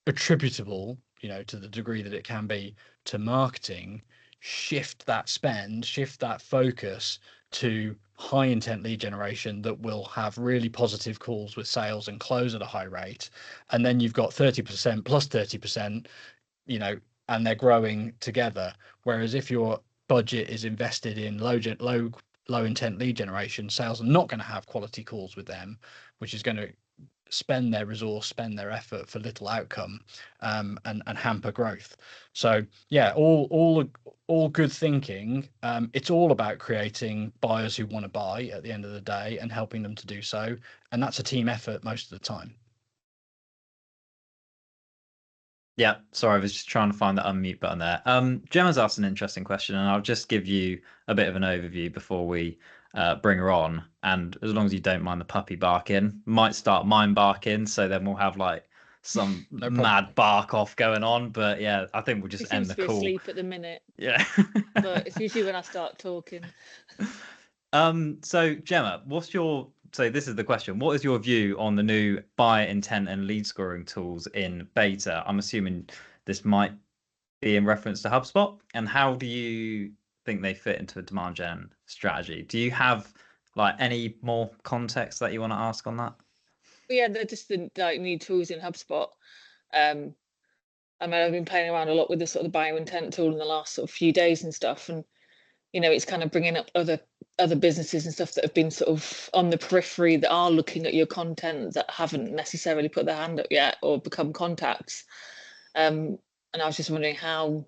B: attributable, to the degree that it can be, to marketing. Shift that spend, shift that focus to high intent lead generation that will have really positive calls with sales and close at a high rate. And then you've got 30% plus 30%, and they're growing together. Whereas if your budget is invested in low intent lead generation, sales are not going to have quality calls with them, which is going to spend their resource, spend their effort for little outcome, and hamper growth. So yeah, all good thinking. It's all about creating buyers who want to buy at the end of the day and helping them to do so, and that's a team effort most of the time.
A: Yeah, sorry, I was just trying to find the unmute button there. Gemma's asked an interesting question, and I'll just give you a bit of an overview before we bring her on. And as long as you don't mind the puppy barking, might start mine barking, so then we'll have like some mad bark off going on. But yeah, I think we'll just end the call.
D: Asleep at the minute.
A: Yeah,
D: but it's usually when I start talking.
A: So Gemma, so this is the question. What is your view on the new buyer intent and lead scoring tools in beta? I'm assuming this might be in reference to HubSpot. And how do you think they fit into a demand gen strategy? Do you have like any more context that you want to ask on that?
D: Yeah, they're just the new tools in HubSpot. I mean, I've been playing around a lot with the sort of the buyer intent tool in the last sort of few days and stuff. And, it's kind of bringing up other businesses and stuff that have been sort of on the periphery that are looking at your content that haven't necessarily put their hand up yet or become contacts. And I was just wondering how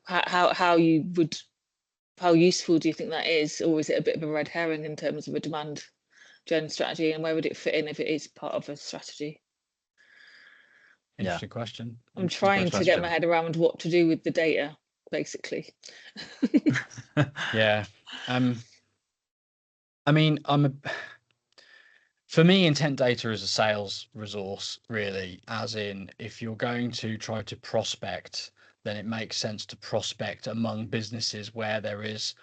D: useful do you think that is, or is it a bit of a red herring in terms of a demand gen strategy, and where would it fit in if it is part of a strategy?
B: Interesting question.
D: I'm trying to get my head around what to do with the data, basically.
B: Yeah. I mean, for me, intent data is a sales resource, really, as in if you're going to try to prospect, then it makes sense to prospect among businesses where there is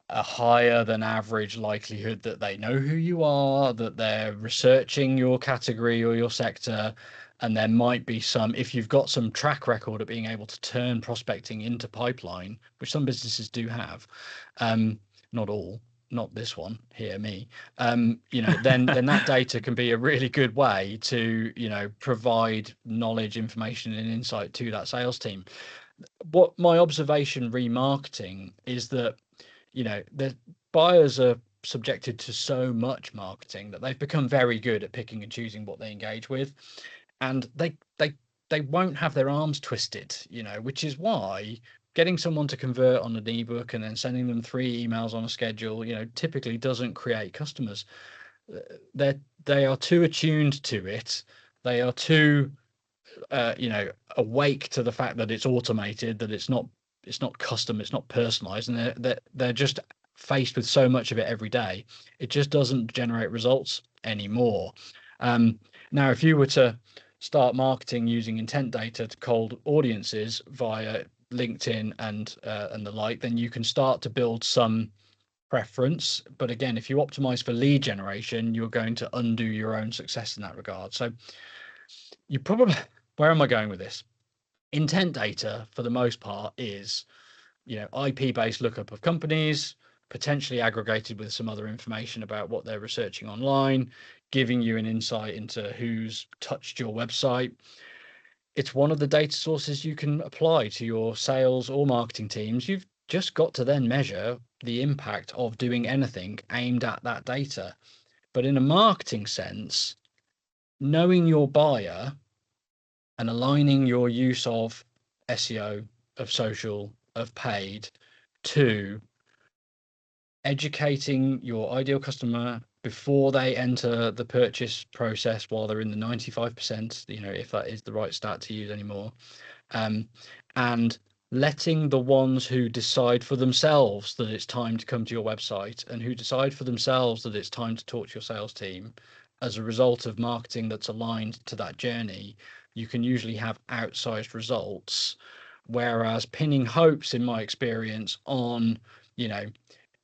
B: a higher than average likelihood that they know who you are, that they're researching your category or your sector. And there might be if you've got some track record of being able to turn prospecting into pipeline, which some businesses do have, not all, not this one here, me, you know, then that data can be a really good way to, you know, provide knowledge, information, and insight to that sales team. What my observation remarketing is that, you know, the buyers are subjected to so much marketing that they've become very good at picking and choosing what they engage with, and they won't have their arms twisted, you know, which is why getting someone to convert on an ebook and then sending them 3 emails on a schedule, you know, typically doesn't create customers. They are too attuned to it. They are too you know, awake to the fact that it's automated, that it's not custom, it's not personalized, and they're just faced with so much of it every day. It just doesn't generate results anymore. Now, if you were to start marketing using intent data to cold audiences via LinkedIn and the like, then you can start to build some preference. But again, if you optimize for lead generation, you're going to undo your own success in that regard. So you probably, where am I going with this? Intent data, for the most part, is, you know, IP-based lookup of companies, potentially aggregated with some other information about what they're researching online, giving you an insight into who's touched your website. It's one of the data sources you can apply to your sales or marketing teams. You've just got to then measure the impact of doing anything aimed at that data. But in a marketing sense, knowing your buyer and aligning your use of SEO, of social, of paid to educating your ideal customer before they enter the purchase process while they're in the 95%, you know, if that is the right stat to use anymore, and letting the ones who decide for themselves that it's time to come to your website and who decide for themselves that it's time to talk to your sales team as a result of marketing that's aligned to that journey, you can usually have outsized results. Whereas pinning hopes, in my experience, on, you know,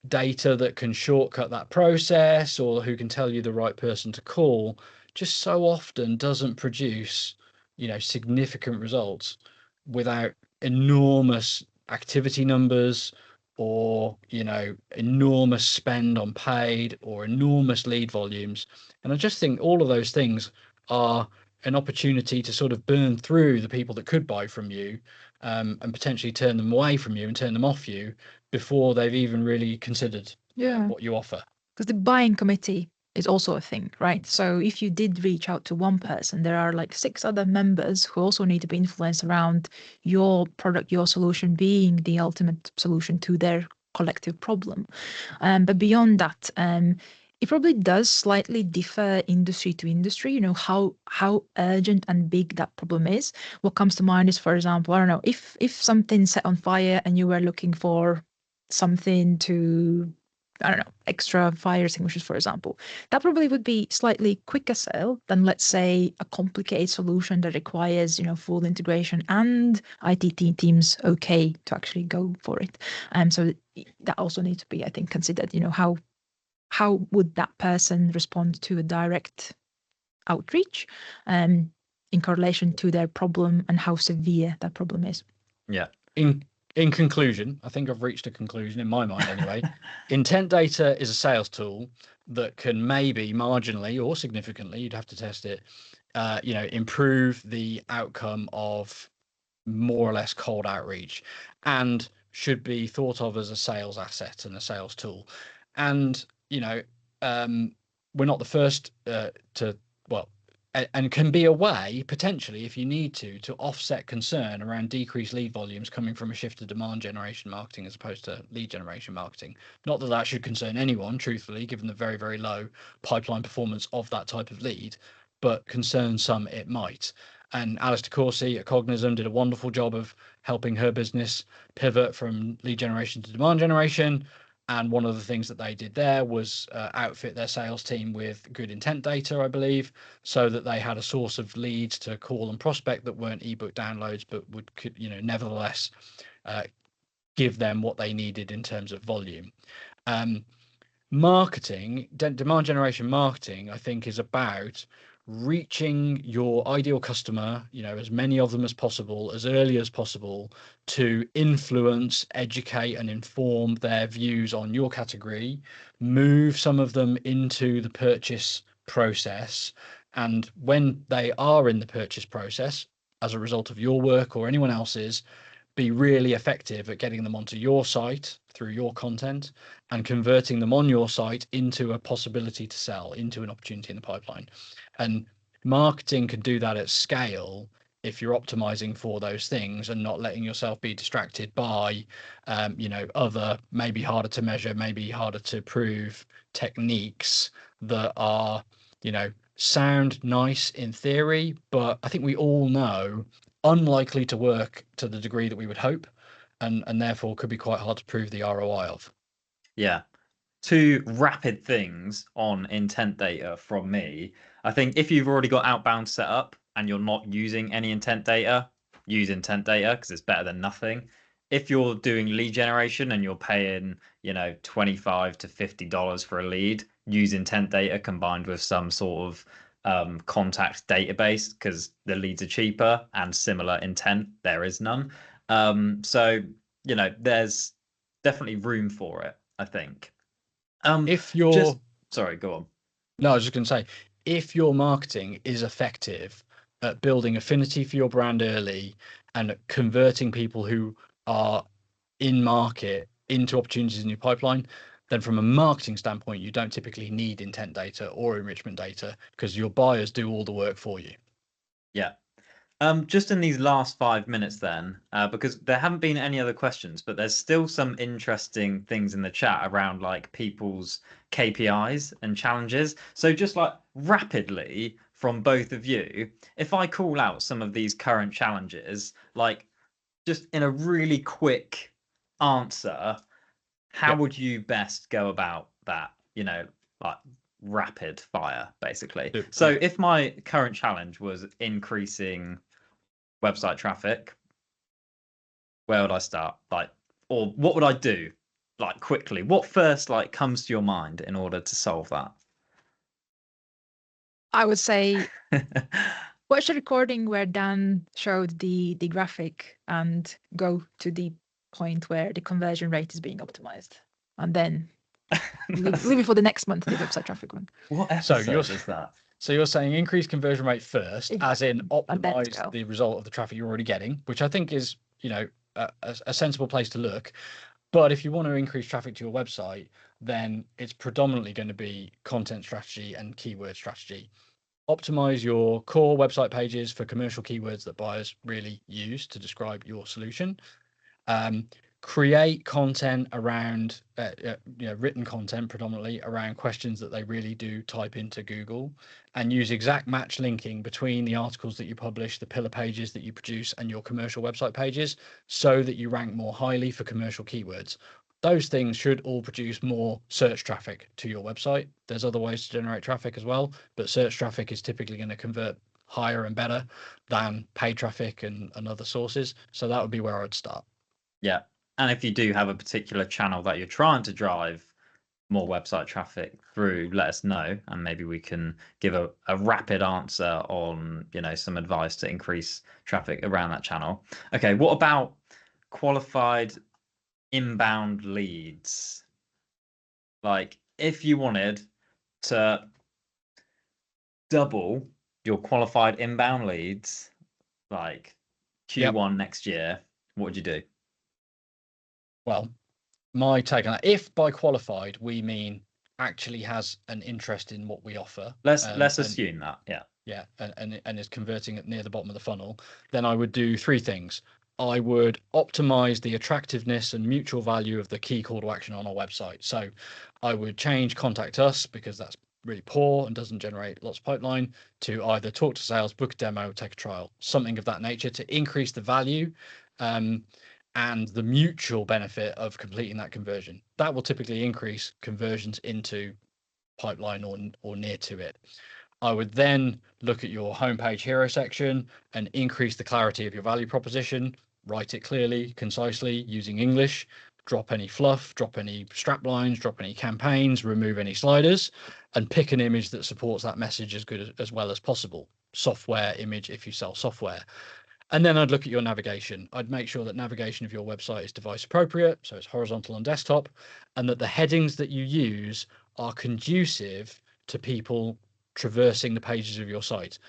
B: data that can shortcut that process or who can tell you the right person to call, just so often doesn't produce, you know, significant results without enormous activity numbers or, you know, enormous spend on paid or enormous lead volumes. And I just think all of those things are an opportunity to sort of burn through the people that could buy from you, and potentially turn them away from you and turn them off you before they've even really considered what you offer.
C: Because the buying committee is also a thing, right? So if you did reach out to one person, there are like 6 other members who also need to be influenced around your product, your solution being the ultimate solution to their collective problem. But beyond that, it probably does slightly differ industry to industry, you know, how urgent and big that problem is. What comes to mind is, for example, I don't know, if something's set on fire and you were looking for something to, I don't know, extra fire extinguishers, for example, that probably would be slightly quicker sale than, let's say, a complicated solution that requires, you know, full integration and IT teams okay to actually go for it. So that also needs to be, I think, considered, you know, how would that person respond to a direct outreach in correlation to their problem and how severe that problem is.
A: Yeah.
B: In conclusion, I think I've reached a conclusion in my mind anyway. Intent data is a sales tool that can maybe marginally or significantly, you'd have to test it, you know, improve the outcome of more or less cold outreach, and should be thought of as a sales asset and a sales tool. And, you know, we're not the first to, well, and can be a way potentially, if you need to offset concern around decreased lead volumes coming from a shift to demand generation marketing as opposed to lead generation marketing. Not that that should concern anyone, truthfully, given the very, very low pipeline performance of that type of lead, but concern some it might. And Alistair Corsi at Cognism did a wonderful job of helping her business pivot from lead generation to demand generation. And one of the things that they did there was outfit their sales team with good intent data, I believe, so that they had a source of leads to call and prospect that weren't ebook downloads, but could, you know, nevertheless give them what they needed in terms of volume. Marketing, demand generation marketing, I think, is about reaching your ideal customer, as many of them as possible, as early as possible, to influence, educate, and inform their views on your category, move some of them into the purchase process. And when they are in the purchase process, as a result of your work or anyone else's, be really effective at getting them onto your site through your content and converting them on your site into a possibility to sell, into an opportunity in the pipeline. And marketing can do that at scale if you're optimizing for those things and not letting yourself be distracted by, other maybe harder to measure, maybe harder to prove techniques that are, sound nice in theory, but I think we all know unlikely to work to the degree that we would hope, and therefore could be quite hard to prove the ROI of.
A: Yeah. Two rapid things on intent data from me. I think if you've already got outbound set up and you're not using any intent data, use intent data because it's better than nothing. If you're doing lead generation and you're paying, $25 to $50 for a lead, use intent data combined with some sort of contact database because the leads are cheaper and similar intent. There is none. So, there's definitely room for it, I think.
B: If you're
A: sorry, go on.
B: No, I was just going to say, if your marketing is effective at building affinity for your brand early and at converting people who are in market into opportunities in your pipeline, then from a marketing standpoint, you don't typically need intent data or enrichment data because your buyers do all the work for you.
A: Yeah. Just in these last 5 minutes then, because there haven't been any other questions, but there's still some interesting things in the chat around like people's KPIs and challenges. So just like rapidly from both of you, if I call out some of these current challenges, like just in a really quick answer, how would you best go about that? Like rapid fire, basically. So if my current challenge was increasing website traffic, where would I start? Or what would I do? Like quickly, what first comes to your mind in order to solve that?
C: I would say watch the recording where Dan showed the graphic and go to the point where the conversion rate is being optimized, and then leave it for the next month, the website traffic one.
A: What episode is that?
B: So you're saying increase conversion rate first, as in optimize the result of the traffic you're already getting, which I think is, a sensible place to look. But if you want to increase traffic to your website, then it's predominantly going to be content strategy and keyword strategy. Optimize your core website pages for commercial keywords that buyers really use to describe your solution. Create content around, written content predominantly around questions that they really do type into Google, and use exact match linking between the articles that you publish, the pillar pages that you produce, and your commercial website pages so that you rank more highly for commercial keywords. Those things should all produce more search traffic to your website. There's other ways to generate traffic as well, but search traffic is typically going to convert higher and better than paid traffic and other sources. So that would be where I'd start.
A: Yeah. And if you do have a particular channel that you're trying to drive more website traffic through, let us know, and maybe we can give a rapid answer on, some advice to increase traffic around that channel. Okay, what about qualified inbound leads? Like if you wanted to double your qualified inbound leads, like Q1 next year, what would you do?
B: Well, my take on that, if by qualified we mean actually has an interest in what we offer,
A: let's assume that,
B: and is converting it near the bottom of the funnel, then I would do three things. I would optimize the attractiveness and mutual value of the key call to action on our website. So I would change contact us, because that's really poor and doesn't generate lots of pipeline, to either talk to sales, book a demo, take a trial, something of that nature to increase the value and the mutual benefit of completing that conversion. That will typically increase conversions into pipeline or near to it. I would then look at your homepage hero section and increase the clarity of your value proposition, write it clearly, concisely, using English, drop any fluff, drop any strap lines, drop any campaigns, remove any sliders, and pick an image that supports that message as good as well as possible. Software image if you sell software. And then I'd look at your navigation. I'd make sure that navigation of your website is device appropriate, so it's horizontal on desktop, and that the headings that you use are conducive to people traversing the pages of your site.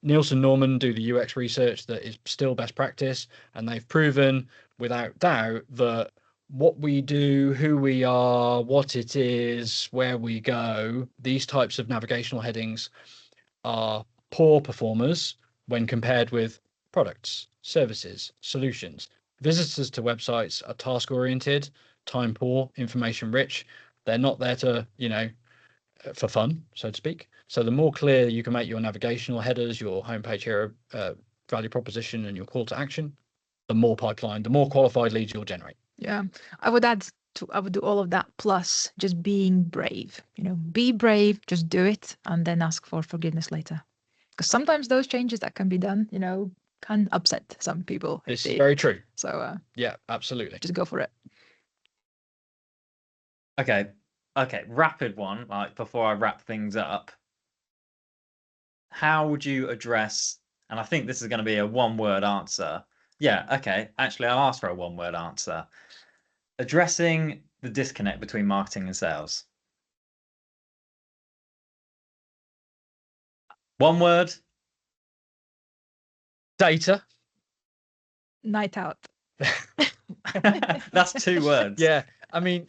B: Nielsen Norman do the UX research that is still best practice, and they've proven without doubt that what we do, who we are, what it is, where we go, these types of navigational headings are poor performers when compared with products, services, solutions. Visitors to websites are task oriented, time poor, information rich. They're not there to, for fun, so to speak. So the more clear you can make your navigational headers, your homepage hero value proposition, and your call to action, the more pipeline, the more qualified leads you'll generate.
C: Yeah, I would do all of that plus just being brave. Be brave, just do it, and then ask for forgiveness later. Because sometimes those changes that can be done, can upset some people.
B: This is very true.
C: So
B: yeah, absolutely.
C: Just go for it.
A: Okay, rapid one, like before I wrap things up. How would you address, and I think this is going to be a one-word answer. Yeah, okay, actually I'll ask for a one-word answer. Addressing the disconnect between marketing and sales. One word.
B: Data.
C: Night out.
A: That's 2 words.
B: Yeah, I mean,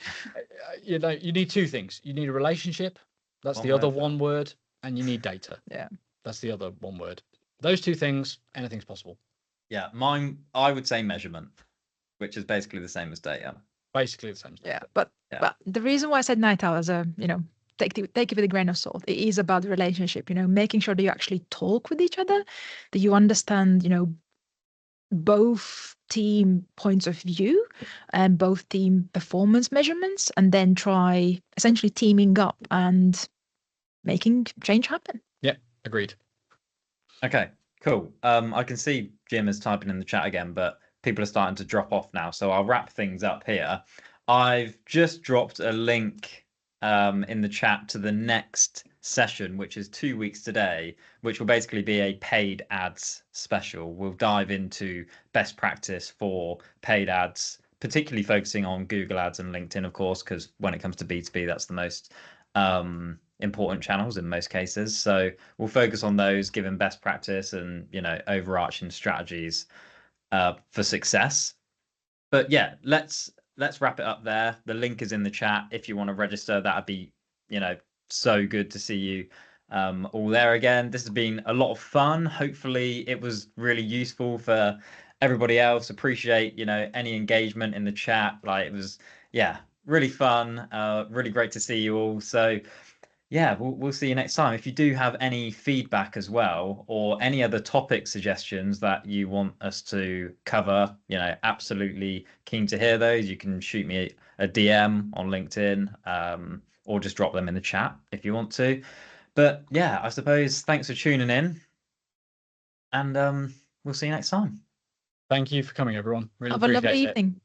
B: you need 2 things. You need a relationship. That's the other one word, and you need data.
C: Yeah,
B: that's the other one word. Those 2 things, anything's possible.
A: Yeah, mine, I would say measurement, which is basically the same as data.
B: Basically the same.
C: Yeah, but the reason why I said night out as a take it with a grain of salt. It is about the relationship. Making sure that you actually talk with each other, that you understand both team points of view and both team performance measurements, and then try essentially teaming up and making change happen.
B: Yeah, agreed.
A: Okay, cool. I can see Jim is typing in the chat again, but people are starting to drop off now, so I'll wrap things up here. I've just dropped a link in the chat to the next session, which is 2 weeks today, which will basically be a paid ads special. We'll dive into best practice for paid ads, particularly focusing on Google Ads and LinkedIn, of course, because when it comes to B2B, that's the most important channels in most cases. So we'll focus on those, given best practice and overarching strategies for success. But yeah, let's wrap it up there. The link is in the chat if you want to register. That'd be so good to see you all there again. This has been a lot of fun. Hopefully it was really useful for everybody else. Appreciate any engagement in the chat. Like, it was really fun, really great to see you all. So yeah, we'll see you next time. If you do have any feedback as well, or any other topic suggestions that you want us to cover, absolutely keen to hear those. You can shoot me a DM on LinkedIn, or just drop them in the chat if you want to. But yeah, I suppose thanks for tuning in, and we'll see you next time.
B: Thank you for coming, everyone. Really
C: have a lovely
B: appreciate it.
C: evening.